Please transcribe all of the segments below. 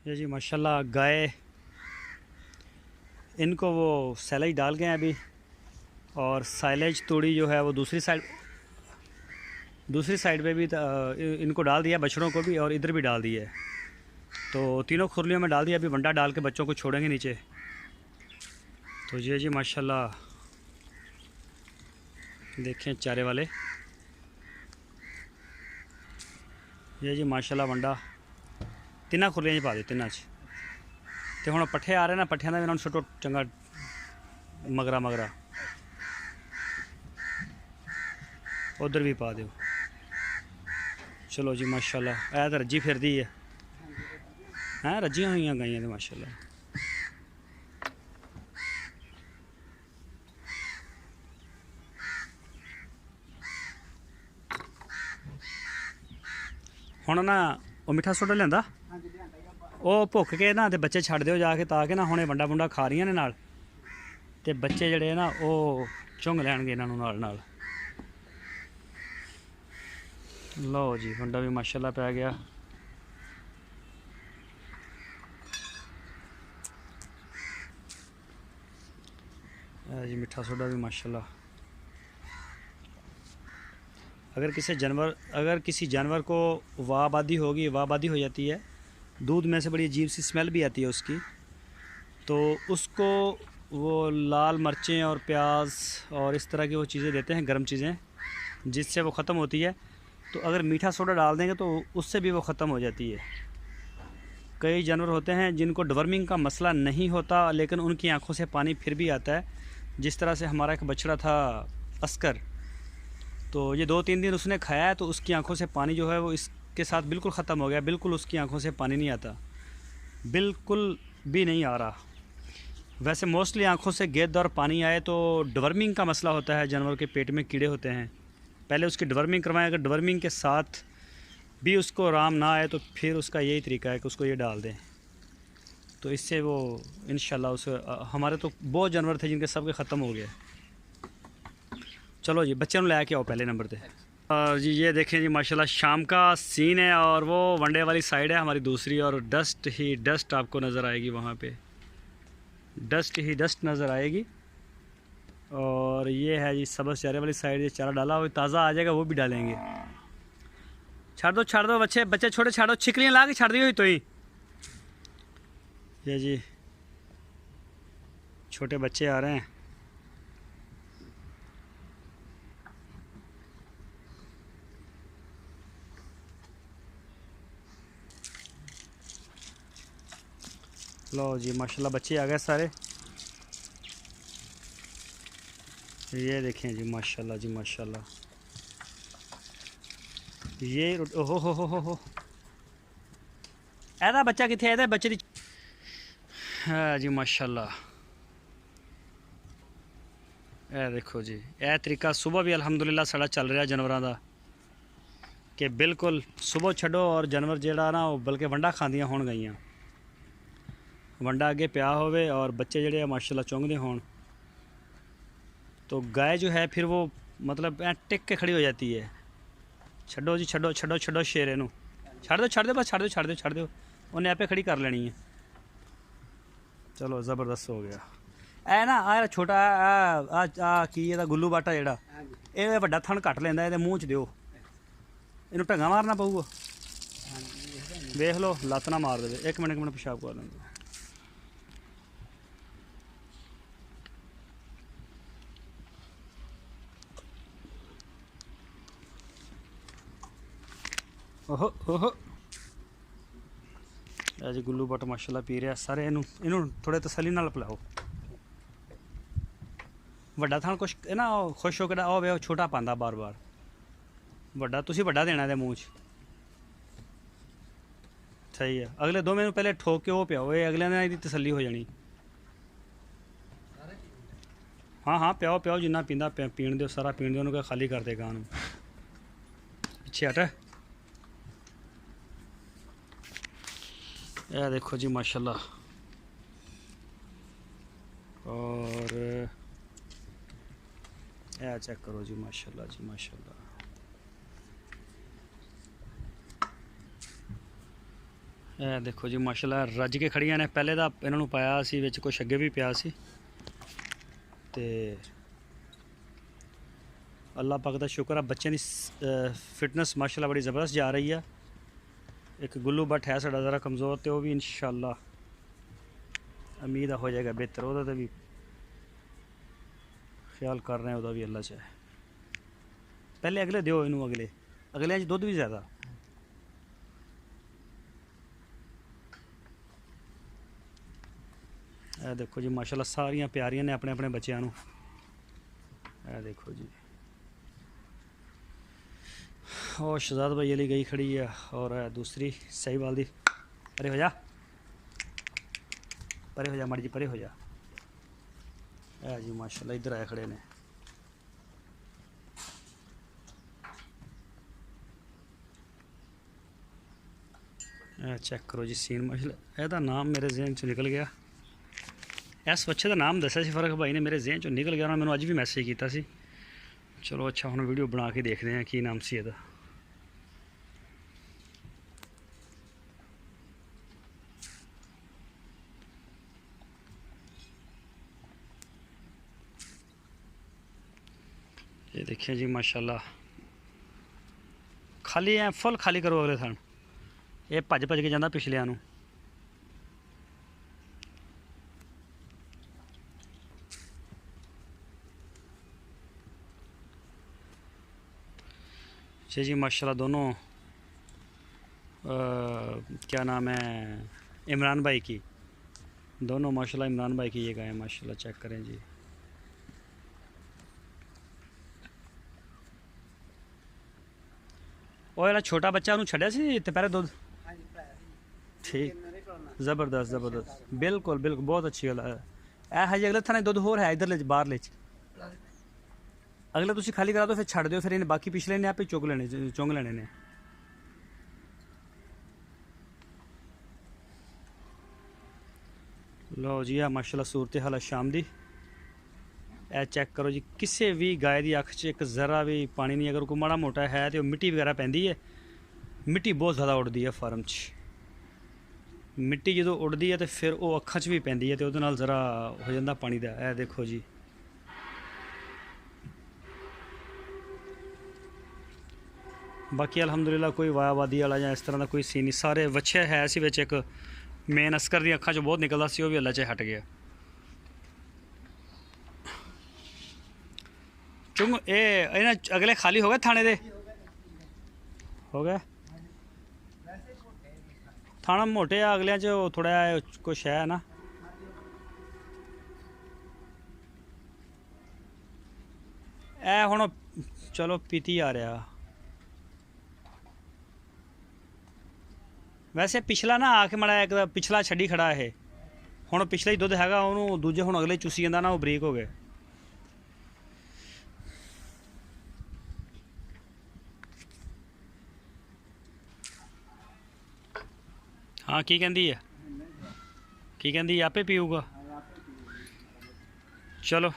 ये जी माशाल्लाह गाय, इनको वो सैलेज डाल गए हैं अभी, और साइलेज तोड़ी जो है वो दूसरी साइड पे भी इनको डाल दिया, बछड़ों को भी और इधर भी डाल दिया है। तो तीनों खुरलियों में डाल दिया, अभी वंडा डाल के बच्चों को छोड़ेंगे नीचे। तो ये जी माशाल्लाह देखें चारे वाले, ये जी माशाल्लाह वंडा तिना खुरलियां पा दी तिना च। तो हुण पट्ठे आ रहे ना, पट्ठियां दा भी इन्हां नूं सुट्टो चंगा मगरा मगरा, उधर भी पा दो। चलो जी माशाल्लाह, ऐ तो रज्जी फिरदी है, हैं रज्जियां हुई गाइयां तो माशाल्लाह। हुण ना वो मिठा सोडा लिआंदा, वो भुख के ना ते बच्चे छड्ड दिओ जाके, ताकि ना हुणे वंडा वुंडा खा रही ने नाल, ते बच्चे जड़े ना वो झुंग लैणगे इन्हां नूं नाल नाल। लो जी वंडा भी माशाल्लाह पै गया। जी मिठा सोडा भी माशाल्लाह। अगर किसी जानवर को वाहबादी होगी, वाहबादी हो जाती है, दूध में से बड़ी अजीब सी स्मेल भी आती है उसकी, तो उसको वो लाल मिर्चें और प्याज और इस तरह की वो चीज़ें देते हैं, गर्म चीज़ें, जिससे वो ख़त्म होती है। तो अगर मीठा सोडा डाल देंगे तो उससे भी वो ख़त्म हो जाती है। कई जानवर होते हैं जिनको डवर्मिंग का मसला नहीं होता, लेकिन उनकी आंखों से पानी फिर भी आता है। जिस तरह से हमारा एक बछड़ा था अस्कर, तो ये 2-3 दिन उसने खाया है, तो उसकी आंखों से पानी जो है वो इसके साथ बिल्कुल ख़त्म हो गया, बिल्कुल उसकी आंखों से पानी नहीं आता, बिल्कुल भी नहीं आ रहा। वैसे मोस्टली आंखों से गेद और पानी आए तो डवर्मिंग का मसला होता है, जानवर के पेट में कीड़े होते हैं, पहले उसकी डवर्मिंग करवाएं। अगर डवर्मिंग के साथ भी उसको आराम ना आए तो फिर उसका यही तरीका है कि उसको ये डाल दें, तो इससे वो इंशाल्लाह उसे हमारे तो बहुत जानवर थे जिनके सब के ख़त्म हो गए। चलो जी बच्चे नु लैके आओ पहले नंबर पे। और जी ये देखें जी माशाल्लाह शाम का सीन है, और वो वनडे वाली साइड है हमारी दूसरी, और डस्ट ही डस्ट आपको नज़र आएगी, वहाँ पे डस्ट ही डस्ट नज़र आएगी। और ये है जी सबस चारे वाली साइड, ये चारा डाला हुआ ताज़ा आ जाएगा, वो भी डालेंगे। छाड़ दो बच्चे बच्चे छोटे, छाड़ दो, छिकलियाँ ला के छाड़ दी हुई तो ही। ये जी छोटे बच्चे आ रहे हैं। लो जी माशाल्लाह बच्चे आ गए सारे। ये देखें जी माशाल्लाह जी माशाल्लाह, ये ओहो हो ऐदा बच्चा किथे, ऐदा बच्चे दी। हाँ जी माशाल्लाह, ए देखो जी, ए तरीका सुबह भी अल्हम्दुलिल्लाह साड़ा चल रहा जानवरों का, कि बिल्कुल सुबह छड्डो और जानवर जेड़ा ना वो बल्कि वंडा खांदियां होण गईयां, वंडा अगे पिया होवे और बच्चे जेड़े माशाल्लाह चुंगदे होण, तो गाय जो है फिर वो मतलब टिक के खड़ी हो जाती है। छड्डो जी छड्डो छड्डो छड्डो शेर इनू, छड़ दो बस, छड़ दो, उन्हें आपे खड़ी कर लेनी है। चलो ज़बरदस्त हो गया। ए ना आ छोटा आ की एदा गुल्लू बाटा जेड़ा, ये वड्डा थन घट लेंदा, ਇਹਦੇ ਮੂੰਹ ਚ ਦਿਓ, ਇਹਨੂੰ ਢੰਗਾ मारना पऊगा। देख लो लत्त ना मार दे, एक मिनट पेशाब कर लेंगे। ओहो ओहो जी गुल्लू बट माशाल्लाह पी रहा सारे, इनू थोड़े तसली नाल पिलाओ। वड्डा थान कुछ ना खुश हो के आओ छोटा पांदा बार बार, वड्डा तुसी वड्डा देना है मूँह च। सही है, अगले 2 महीने पहले ठोक के वो पियाओ, ये अगले दिन इसकी तसली हो जानी। हाँ हाँ पियाओ पियाओ, जिन्ना पींदा पीण दो, सारा पीण दो, उन्होंने खाली कर देगा। पीछे हट। यह देखो जी माशाल्लाह, और यह चेक करो जी माशाल्लाह जी माशाल्लाह। ਇਹ ਦੇਖੋ ਜੀ ਮਾਸ਼ਾਅੱਲਾ ਰੱਜ ਕੇ ਖੜੀਆਂ ਨੇ। ਪਹਿਲੇ ਤਾਂ ਇਹਨਾਂ ਨੂੰ ਪਾਇਆ ਸੀ ਵਿੱਚ ਕੁਛ ਅੱਗੇ ਵੀ ਪਿਆ ਸੀ ਤੇ ਅੱਲਾਹ ਪਾਕ ਦਾ ਸ਼ੁਕਰ ਆ ਬੱਚਿਆਂ ਦੀ ਫਿਟਨੈਸ ਮਾਸ਼ਾਅੱਲਾ ਬੜੀ ਜ਼ਬਰਦਸਤ ਜਾ ਰਹੀ ਆ। ਇੱਕ ਗੁੱਲੂ ਬੱਟ ਹੈ ਸਾਡਾ ज़रा कमज़ोर तो वो भी इंशाअल्लाह उम्मीद हो जाएगा बेहतर। ਉਹਦਾ ਤੇ ਵੀ ਖਿਆਲ ਕਰ ਰਹੇ ਉਹਦਾ ਵੀ ਅੱਲਾ ਚਾਹੇ। ਪਹਿਲੇ ਅਗਲੇ ਦਿਓ ਇਹਨੂੰ, ਅਗਲਿਆਂ 'ਚ ਦੁੱਧ ਵੀ ਜ਼ਿਆਦਾ। ਇਹ ਦੇਖੋ ਜੀ ਮਾਸ਼ਾਅੱਲਾ ਸਾਰੀਆਂ ਪਿਆਰੀਆਂ ਨੇ ਆਪਣੇ ਆਪਣੇ ਬੱਚਿਆਂ ਨੂੰ। ਇਹ ਦੇਖੋ ਜੀ और शहजाद भाई अली गई खड़ी है और दूसरी साहिवाल दी। परे हो जा, परे हो जा माड़ी जी, परे हो जा। है जी माशाल्लाह इधर आए खड़े ने। चेक करो जी सीन माशाल्लाह। ਇਹਦਾ नाम मेरे जहन चो निकल गया। इस बच्चे का नाम दसा सी फर्क भाई ने, मेरे जहन चो निकल गया। उन्होंने मैंने अज भी मैसेज किया सी। चलो अच्छा हम वीडियो बना के देखते हैं की नाम सी ਇਹਦਾ। ये देखिए जी माशाल्लाह खाली है, फुल खाली करो अगले थान। ये भज भज के जाता पिछलियां नूं। जी माशाल्लाह दोनों क्या नाम है इमरान भाई की, दोनों माशाल्लाह इमरान भाई की ये गाय माशाल्लाह। चेक करें जी। ਉਹ ਜਿਹੜਾ ਛੋਟਾ ਬੱਚਾ ਉਹਨੂੰ ਛੱਡਿਆ ਸੀ ਦੁਪਹਿਰੇ ਦੁੱਧ? ਠੀਕ, ਜ਼ਬਰਦਸਤ ਜ਼ਬਰਦਸਤ, ਬਿਲਕੁਲ ਬਿਲਕੁਲ ਬਹੁਤ ਅੱਛੀ ਗੱਲ ਹੈ। ਇਹ ਹਜੇ ਅਗਲੇ ਥਾਣੇ ਦੁੱਧ ਹੋਰ ਹੈ ਇਧਰਲੇ ਬਾਹਰਲੇ ਚ। ਅਗਲੇ ਤੁਸੀਂ ਖਾਲੀ ਕਰਾ ਦਿਓ ਫਿਰ ਛੱਡ ਦਿਓ, ਫਿਰ ਇਹਨੇ ਬਾਕੀ ਪਿਛਲੇ ਨੇ ਆਪੇ ਚੁੱਕ ਲੈਣੇ ਨੇ। ਲਓ ਜੀ ਆ ਮਾਸ਼ਾਅੱਲਾ ਸੂਰਤ ਹਾਲ ਸ਼ਾਮ ਦੀ। ਇਹ ਚੈੱਕ ਕਰੋ ਜੀ, ਕਿਸੇ भी गाय की अख च एक ज़रा भी पानी नहीं। अगर कोई माड़ा मोटा है तो मिट्टी वगैरह पैंदी है। मिट्टी बहुत ज़्यादा उड़ती है फार्म च। मिट्टी जो उड़ती है तो फिर वो अखा च भी पैंदी है तो वो ज़रा हो जाता पानी का। यह देखो जी बाकी अलहमदुलिल्लाह कोई वायाबादी वाला या इस तरह का कोई सीन नहीं। सारे वच्छे है सी विच एक मेन अस्कर दी अखा चो बहुत निकलता सी, वो भी अल्लाह च हट गया। चुंग ये अगले खाली हो गए थाने दे? हो गए थाना मोटे आ, अगलियां च थोड़ा कुछ है ना। ए हुण चलो पीती आ रहा। वैसे पिछला ना आके माड़ा एक पिछला छड्डी खड़ा है। हुण पिछला ही दुध हैगा, उन्होंने दूजे हुण अगले चूसी जांदा ना, वो बरीक हो गए। हाँ की कहती है, की कहती आपे पीऊगा। चलो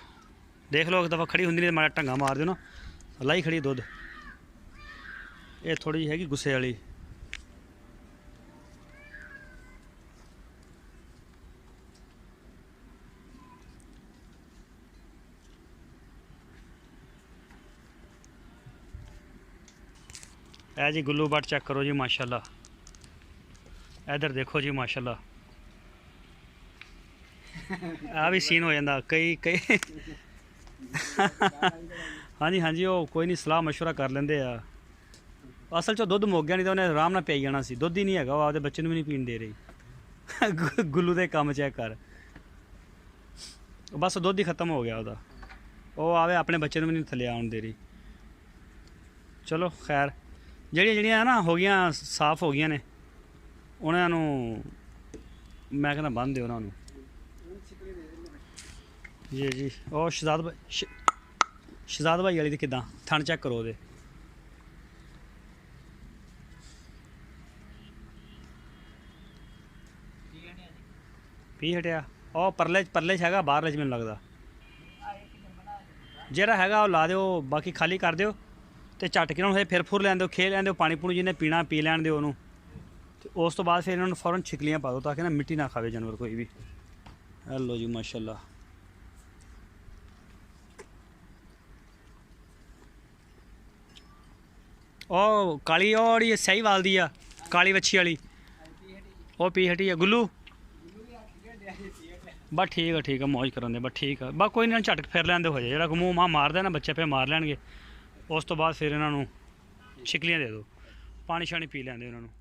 देख लो एक दफ़ा खड़ी होंगी नहीं माड़ा ढंगा मार दो ना। लाई खड़ी दुध ये थोड़ी हैगी गुस्से वाली। है जी गुल्लू बट चेक करो जी माशाल्लाह। इधर देखो जी माशाल्लाह आ भी सीन हो जाता कई कई। हाँ जी हाँ जी, वो कोई नहीं सलाह मशवरा कर लेंदे आ। असल चो दुध मुक गया नहीं तो उन्हें आराम नाल पी जाना सी। दुध ही नहीं है, वो आपके बच्चे भी नहीं पीन दे रही। गुल्लू दे काम चेक कर, बस दुध ही खत्म हो गया वह। वो आवे अपने बच्चे भी नहीं थले आउण दे रही। चलो खैर जड़ियाँ ना हो गई साफ हो गई ने, उन्होंने मैं कहना बंद दो उन्होंने। जी जी और शहजाद भाई वाली किदा थन चेक करो दे। पी हटिया और परले परले हैगा, बाहरले मैनूं लगदा जेहड़ा हैगा वो ला दो, बाकी खाली कर दो तो झट के फिर फुर लैन दो, खेल लैन दो, पानी पूनी जिन्हें पीना पी लैन दो उन्होंने। उस तो बाद फिर इन्होंने फ़ौरन छिकलियाँ पा दो ताकि ना मिट्टी ना खावे जानवर कोई भी। हेलो जी माशाल्लाह। ओ काली और ये सही वाल दी आ काली वच्छी वाली ओ पी हटी है गुल्लू। बस ठीक है मौज करन दे बस ठीक है बस कोई नहीं झटक फिर लेंदे हो जाए जो मूँह मां मारदा ना बच्चे पे मार लैणगे। उस तो बाद फिर इन्हों छिकलियाँ दे दो पानी शानी पी लेंदे उन्होंने।